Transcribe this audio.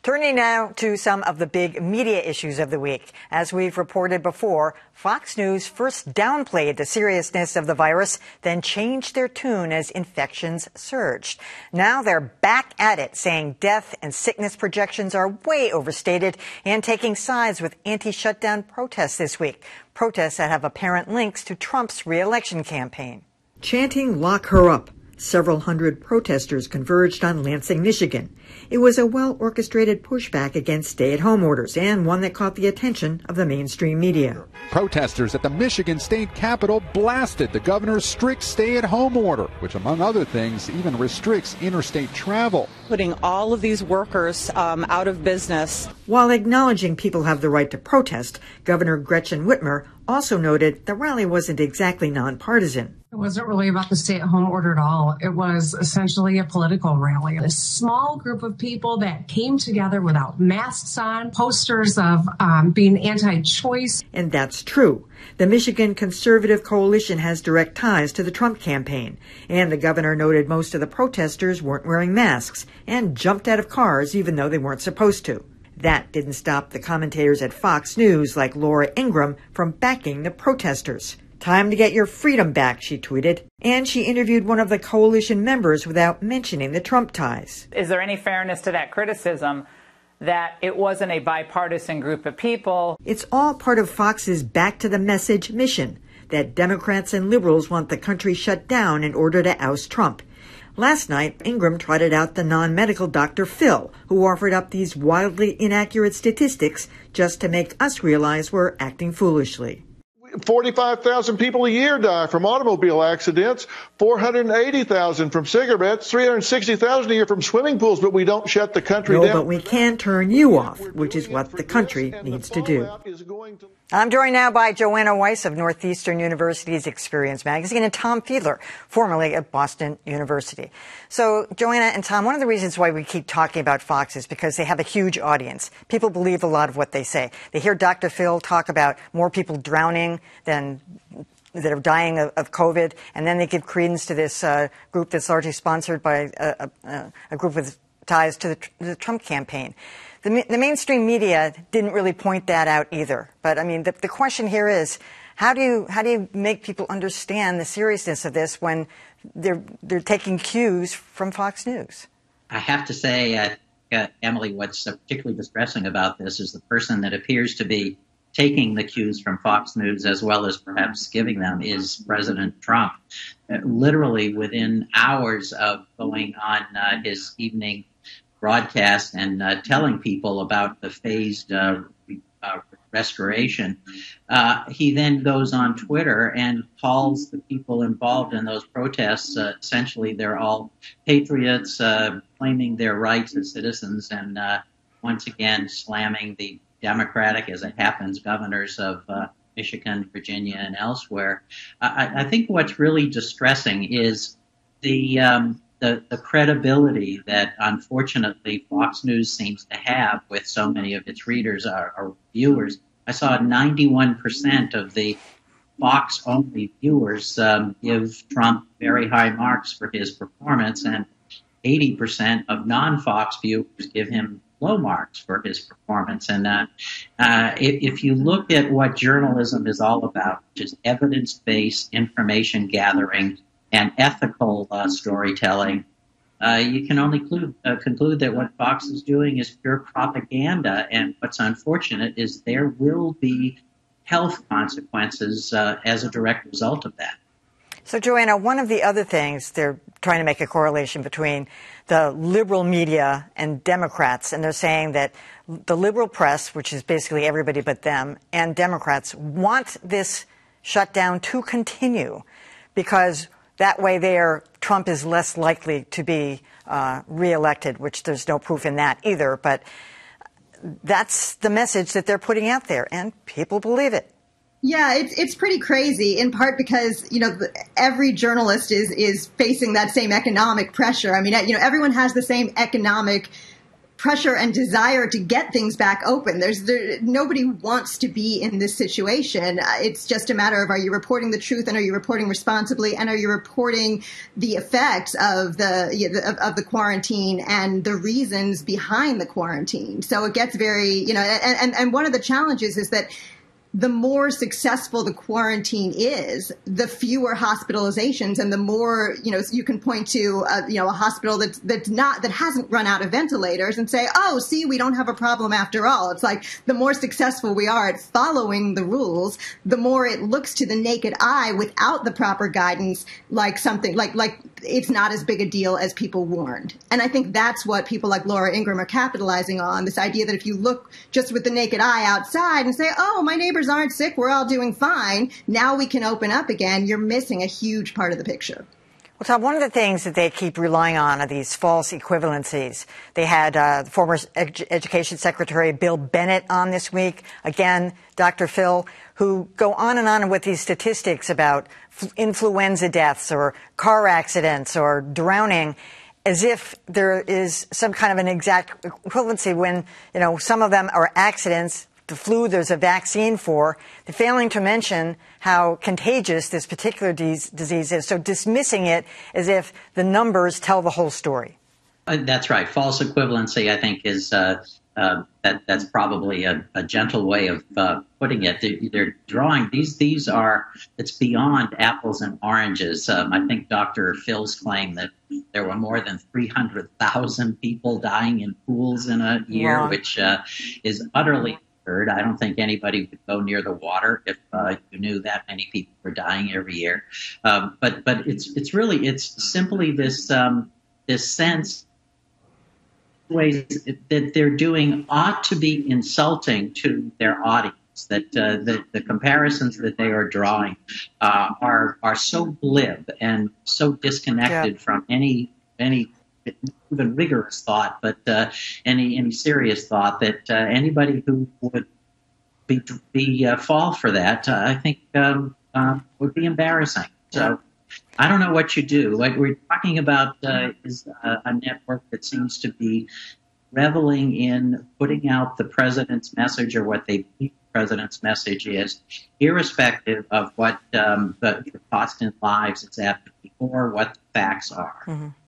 Turning now to some of the big media issues of the week. As we've reported before, Fox News first downplayed the seriousness of the virus, then changed their tune as infections surged. Now they're back at it, saying death and sickness projections are way overstated and taking sides with anti-shutdown protests this week. Protests that have apparent links to Trump's re-election campaign. Chanting "Lock her up," several hundred protesters converged on Lansing, Michigan. It was a well-orchestrated pushback against stay-at-home orders and one that caught the attention of the mainstream media. Protesters at the Michigan State Capitol blasted the governor's strict stay-at-home order, which, among other things, even restricts interstate travel, putting all of these workers out of business. While acknowledging people have the right to protest, Governor Gretchen Whitmer also noted the rally wasn't exactly nonpartisan. It wasn't really about the stay-at-home order at all. It was essentially a political rally. A small group of people that came together without masks on, posters of being anti-choice. And that's true. The Michigan Conservative Coalition has direct ties to the Trump campaign. And the governor noted most of the protesters weren't wearing masks and jumped out of cars even though they weren't supposed to. That didn't stop the commentators at Fox News, like Laura Ingraham, from backing the protesters. "Time to get your freedom back," she tweeted. And she interviewed one of the coalition members without mentioning the Trump ties. Is there any fairness to that criticism that it wasn't a bipartisan group of people? It's all part of Fox's Back to the Message mission, that Democrats and liberals want the country shut down in order to oust Trump. Last night, Ingram trotted out the non-medical Dr. Phil, who offered up these wildly inaccurate statistics just to make us realize we're acting foolishly. 45,000 people a year die from automobile accidents, 480,000 from cigarettes, 360,000 a year from swimming pools, but we don't shut the country down. No, but we can turn you off, which is what the country needs to do. I'm joined now by Joanna Weiss of Northeastern University's Experience magazine and Tom Fiedler, formerly at Boston University. So, Joanna and Tom, one of the reasons why we keep talking about Fox is because they have a huge audience. People believe a lot of what they say. They hear Dr. Phil talk about more people drowning than that are dying of COVID, and then they give credence to this group that's largely sponsored by a group with ties to the Trump campaign. The mainstream media didn't really point that out either. But I mean, the question here is, how do you make people understand the seriousness of this when they're taking cues from Fox News? I have to say, Emily, what's particularly distressing about this is the person that appears to be taking the cues from Fox News as well as perhaps giving them is President Trump. Literally within hours of going on his evening broadcast and telling people about the phased restoration, he then goes on Twitter and calls the people involved in those protests, essentially they're all patriots, claiming their rights as citizens, and once again slamming the Democratic, as it happens, governors of Michigan, Virginia, and elsewhere. I think what's really distressing is the credibility that, unfortunately, Fox News seems to have with so many of its readers or viewers. I saw 91% of the Fox-only viewers give Trump very high marks for his performance, and 80% of non-Fox viewers give him low marks for his performance. And if you look at what journalism is all about, which is evidence-based information gathering and ethical storytelling, you can only conclude that what Fox is doing is pure propaganda. And what's unfortunate is there will be health consequences as a direct result of that. So, Joanna, one of the other things, they're trying to make a correlation between the liberal media and Democrats, and they're saying that the liberal press, which is basically everybody but them, and Democrats want this shutdown to continue because that way Trump is less likely to be reelected, which there's no proof in that either. But that's the message that they're putting out there, and people believe it. Yeah, it's pretty crazy, in part because, every journalist is facing that same economic pressure. I mean, everyone has the same economic pressure and desire to get things back open. Nobody wants to be in this situation. It's just a matter of, are you reporting the truth, and are you reporting responsibly, and are you reporting the effects of the quarantine and the reasons behind the quarantine? So it gets very, and one of the challenges is that the more successful the quarantine is, the fewer hospitalizations, and the more, you can point to, a hospital that hasn't run out of ventilators and say, oh, see, we don't have a problem after all. It's like the more successful we are at following the rules, the more it looks to the naked eye without the proper guidance like something like it's not as big a deal as people warned. And I think that's what people like Laura Ingraham are capitalizing on, this idea that if you look just with the naked eye outside and say, oh, my neighbors aren't sick, we're all doing fine, now we can open up again, you're missing a huge part of the picture. Well, Tom, one of the things that they keep relying on are these false equivalencies. They had former Education Secretary Bill Bennett on this week, again, Dr. Phil, who go on and on with these statistics about influenza deaths or car accidents or drowning, as if there is some kind of an exact equivalency when, some of them are accidents. The flu, there's a vaccine for. They're failing to mention how contagious this particular disease is, so dismissing it as if the numbers tell the whole story. That's right. False equivalency, I think, is that's probably a gentle way of putting it. They're drawing these are, it's beyond apples and oranges. I think Dr. Phil's claim that there were more than 300,000 people dying in pools in a year, which is utterly absurd. I don't think anybody would go near the water if you knew that many people were dying every year. But it's simply this sense ways that they're doing ought to be insulting to their audience. That the comparisons that they are drawing are so glib and so disconnected from any even rigorous thought, but any serious thought that anybody who would be fall for that, I think would be embarrassing. So I don't know what you do. What we're talking about is a network that seems to be reveling in putting out the president's message, or what they believe the president's message is, irrespective of what the cost in lives is at, or what the facts are. Mm-hmm.